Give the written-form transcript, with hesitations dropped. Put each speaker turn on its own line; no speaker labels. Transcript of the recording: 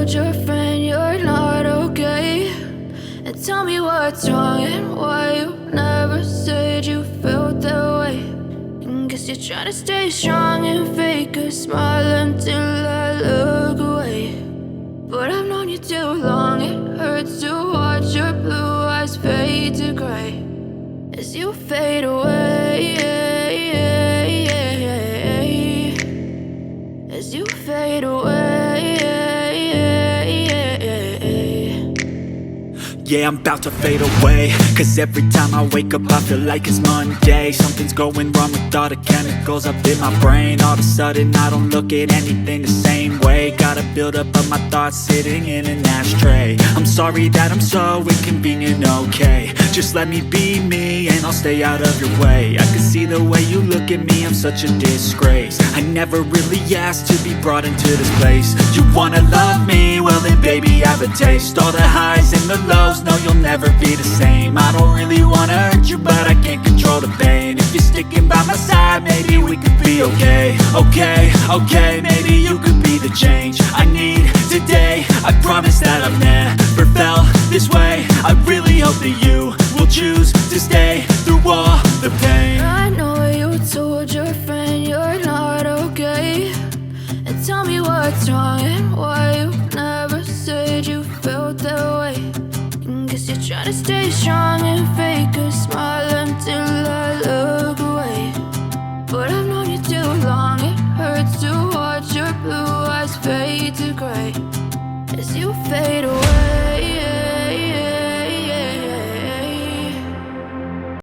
told your friend you're not okay, and tell me what's wrong and why you never said you felt that way. And guess you're trying to stay strong and fake a smile until I look away. But I've known you too long, it hurts to watch your blue eyes fade to gray as you fade away, as you fade away.
Yeah, I'm about to fade away, cause every time I wake up I feel like it's Monday. Something's going wrong with all the chemicals up in my brain. All of a sudden I don't look at anything the same way. Got a build up of my thoughts sitting in an ashtray. I'm sorry that I'm so inconvenient, okay. Just let me be me and I'll stay out of your way. I can see the way you look at me, I'm such a disgrace. I never really asked to be brought into this place. You wanna love me? Well then baby, have a taste. All the highs and the lows, no, you'll never be the same. I don't really wanna hurt you, but I can't control the pain. If you're sticking by my side, maybe we could be okay. Okay, maybe you could be the change I need today. I promise that I've never felt this way. I really hope that you will choose to stay through all the pain.